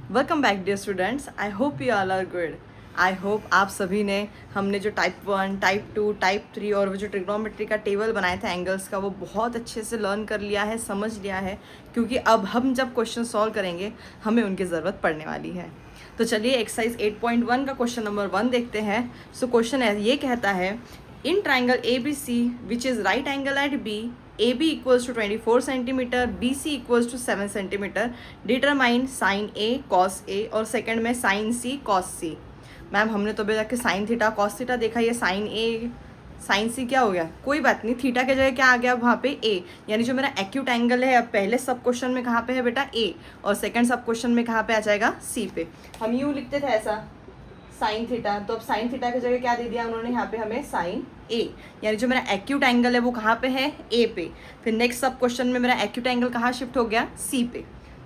Welcome back dear students. I hope you all are good. I hope आप सभी ने हमने जो टाइप 1, टाइप 2, टाइप 3 और वो जो ट्रिग्नोमेट्री का टेबल बनाया था एंगल्स का, वो बहुत अच्छे से लर्न कर लिया है, समझ लिया है, क्योंकि अब हम जब क्वेश्चन सॉल्व करेंगे हमें उनकी ज़रूरत पड़ने वाली है। तो चलिए एक्सरसाइज 8.1 का क्वेश्चन नंबर 1 देखते हैं। सो क्वेश्चन ये कहता है, in triangle A B C which is right angle at B, A B equals to 24 centimetre, B C equals to 7 centimetre, determine sine A cos A, और second में sine C cos C. Ma'am हमने तो अभी तक sine theta cos theta देखा, ये sign ए sign सी क्या हो गया, कोई बात नहीं, थीटा के जगह क्या आ गया वहाँ पे ए, यानी जो मेरा एक्यूट एंगल है अब पहले सब क्वेश्चन में कहाँ पे है बेटा ए, और सेकंड सब क्वेश्चन में कहाँ पे आ जाएगा सी पे। हम यूँ लिखते थे ऐसा साइन थीटा, तो अब साइन थीटा की जगह क्या दे दिया उन्होंने यहाँ पे हमें साइन ए, यानी जो मेरा एक्यूट एंगल है वो कहाँ पे है ए पे। फिर नेक्स्ट सब क्वेश्चन में मेरा एक्यूट एंगल कहाँ शिफ्ट हो गया सी पे।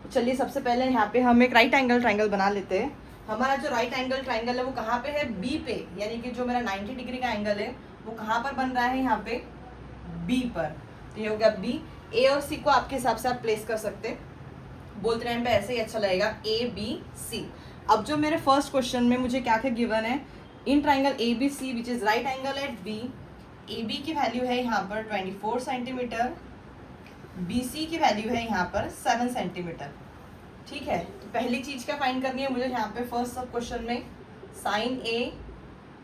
तो चलिए सबसे पहले यहाँ पे हम एक राइट एंगल ट्राइंगल बना लेते हैं। हमारा जो राइट एंगल ट्राइंगल है वो कहाँ पे है बी पे, यानी कि जो मेरा 90 डिग्री का एंगल है वो कहाँ पर बन रहा है यहाँ पे बी पर। तो ये हो गया बी। ए और सी को आपके हिसाब से आप प्लेस कर सकते, बोलते टाइम पे ऐसे ही अच्छा लगेगा ए बी सी। अब जो मेरे फर्स्ट क्वेश्चन में मुझे क्या क्या गिवन है, in triangle A B C which is right angle at B, A B की वैल्यू है यहाँ पर 24 सेंटीमीटर, बी सी की वैल्यू है यहाँ पर 7 सेंटीमीटर। ठीक है, तो पहली चीज क्या फाइंड करनी है मुझे यहाँ पे फर्स्ट सब क्वेश्चन में, sign A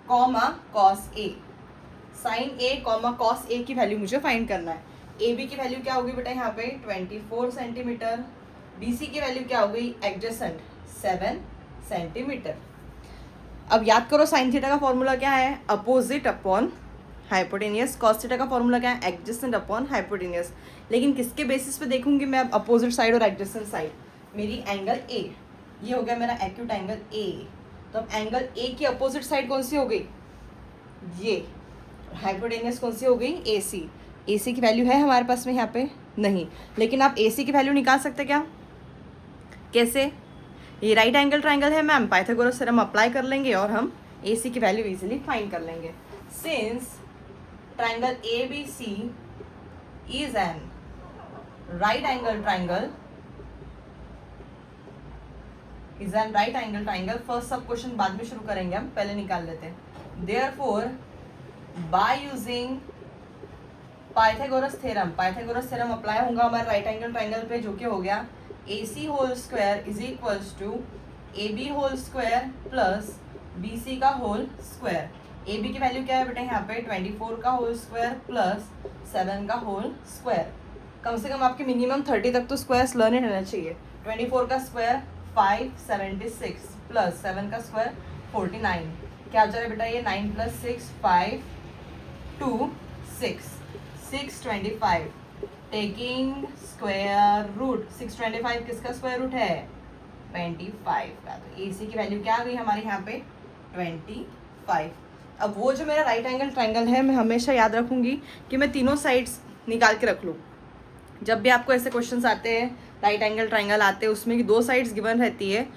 comma cos A, sign A comma cos ए की वैल्यू मुझे फाइंड करना है। ए बी की वैल्यू क्या होगी बेटा यहाँ पे 24 सेंटीमीटर, बी सी की वैल्यू क्या हो गई एडजेसेंट 7 सेंटीमीटर। अब याद करो साइन थीटा का फॉर्मूला क्या है, opposite upon hypotenuse. Cos theta का फॉर्मूला क्या है, एडजेसेंट अपॉन हाइपोटेनियस। लेकिन किसके बेसिस पे देखूंगी मैं अब अपोजिट साइड और एडजेसेंट साइड, मेरी एंगल ए, ये हो गया मेरा एक्यूट एंगल ए। तो अब एंगल ए की अपोजिट साइड कौन सी हो गई, ये। हाइपोटेनियस कौन सी हो गई ए सी। ए सी की वैल्यू है हमारे पास में यहाँ पे नहीं, लेकिन आप ए सी की वैल्यू निकाल सकते क्या, कैसे, ये राइट एंगल ट्राइंगल है मैम, पाइथागोरस थ्योरम अप्लाई कर लेंगे और हम ए सी की वैल्यू इजीली फाइंड कर लेंगे। Since triangle A B C is an right angle triangle, is an right angle triangle, first sub question बाद में शुरू करेंगे, हम पहले निकाल लेते हैं। Therefore by using Pythagoras theorem apply होगा हमारे राइट एंगल ट्राइंगल पे, जो कि हो गया A C whole square is equals to A B whole square plus B C का होल स्क्वायर। ए बी की वैल्यू क्या है बेटा यहाँ पे 24 का होल स्क्वायर प्लस 7 का होल स्क्वायर। कम से कम आपके मिनिमम 30 तक तो स्क्वायर्स लर्न रहना चाहिए। 24 का स्क्वायर 576 प्लस 7 का स्क्वायर 49, क्या आ जा रहा है बेटा ये 9 प्लस 6 5 2 6 625, टेकिंग स्क्वायर रूट 625 किसका स्क्वायर रूट है 25 का। तो ए सी की वैल्यू क्या आ गई हमारे यहाँ पे 25। अब वो जो मेरा राइट एंगल ट्राइंगल है मैं हमेशा याद रखूंगी कि मैं तीनों साइड्स निकाल के रख लूँ। जब भी आपको ऐसे क्वेश्चंस आते हैं राइट एंगल ट्राइंगल आते हैं उसमें कि दो साइड्स गिवन रहती है,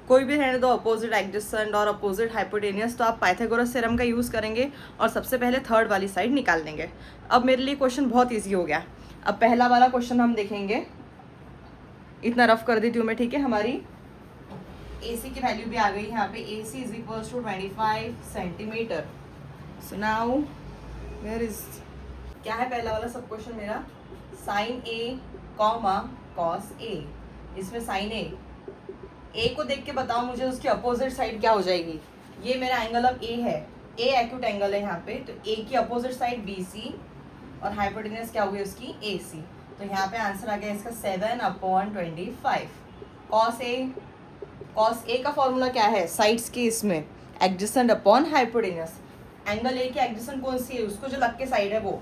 कोई भी रहने दो अपोजिट एडजेसेंट और अपोजिट हाइपोटेनियस, तो आप पाइथागोरस थ्योरम का यूज़ करेंगे और सबसे पहले थर्ड वाली साइड निकाल लेंगे। अब मेरे लिए क्वेश्चन बहुत ईजी हो गया। अब पहला वाला क्वेश्चन हम देखेंगे, इतना रफ कर देती हूँ मैं, ठीक है। हमारी ए सी की वैल्यू भी आ गई यहाँ पे, A C is equals to 25 centimetre. So now where is, क्या है पहला वाला सब क्वेश्चन मेरा, sine A comma cos A. इसमें साइन ए को देख के बताओ मुझे उसकी अपोजिट साइड क्या हो जाएगी। ये मेरा एंगल अब ए है, ए एक्यूट एंगल है यहाँ पे, तो ए की अपोजिट साइड बी सी और हाइपोटेनियस क्या होगी उसकी ए सी। तो यहाँ पे आंसर आ गया इसका 7/25। कॉस ए का फॉर्मूला क्या है साइड्स की, इसमें adjacent upon hypotenuse. Angle A की एडजेसेंट कौन सी है, उसको जो लग के साइड है वो,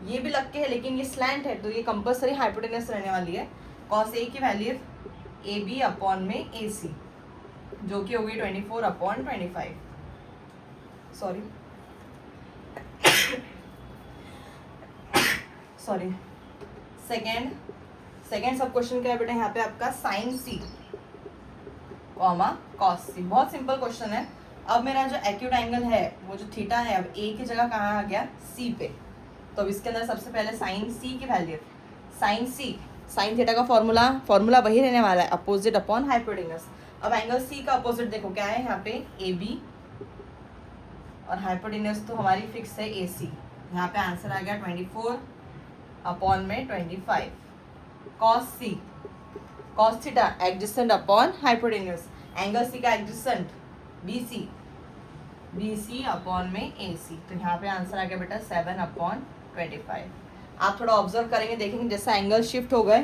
ये भी लग के है लेकिन ये स्लैंट है तो ये कंपल्सरी हाइपोटेनियस रहने वाली है। कॉस ए की वैल्यू ए बी अपॉन में ए सी, जो कि हो गई 24/25। सॉरी सेकेंड सब क्वेश्चन क्या है बेटा यहाँ पे आपका, साइन सी कॉमा कॉस सी। बहुत सिंपल क्वेश्चन है। अब मेरा जो एक्यूट एंगल है वो जो थीटा है अब ए की जगह कहाँ आ गया सी पे, तो अब इसके अंदर सबसे पहले साइन सी की वैल्यू, साइन थीटा का फॉर्मूला वही रहने वाला है, अपोजिट अपॉन हाइपोटेनस। अब एंगल सी का अपोजिट देखो क्या है यहाँ पे ए बी, और हाइपोटेन्यूज तो हमारी फिक्स है ए सी। यहाँ पे आंसर आ गया 24 अपॉन में 25 cos C, cos theta adjacent upon hypotenuse, angle C का एडजेसेंट बी सी अपॉन में ए सी। तो यहाँ पे आंसर आ गया बेटा 7 अपॉन 25। आप थोड़ा ऑब्जर्व करेंगे, देखेंगे जैसा एंगल शिफ्ट हो गए,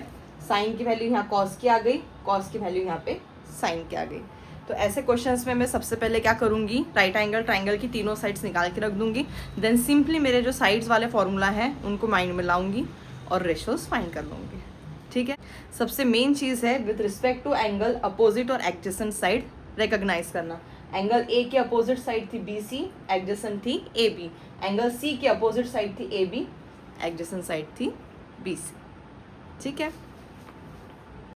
साइन की वैल्यू यहाँ कॉस की आ गई, कॉस की वैल्यू यहाँ पे साइन की आ गई। तो ऐसे क्वेश्चंस में मैं सबसे पहले क्या करूँगी, राइट एंगल ट्राइंगल की तीनों साइड्स निकाल के रख दूंगी, देन सिंपली मेरे जो साइड्स वाले फॉर्मूला हैं उनको माइंड में लाऊंगी और रेशोज फाइंड कर लूँगी। ठीक है, सबसे मेन चीज़ है with respect to angle opposite और एडजेसेंट साइड रिकॉग्नाइज करना। एंगल ए की अपोजिट साइड थी बी सी, एडजेसेंट थी ए बी। एंगल सी की अपोजिट साइड थी ए बी, एडजेसेंट साइड थी बी सी। ठीक है।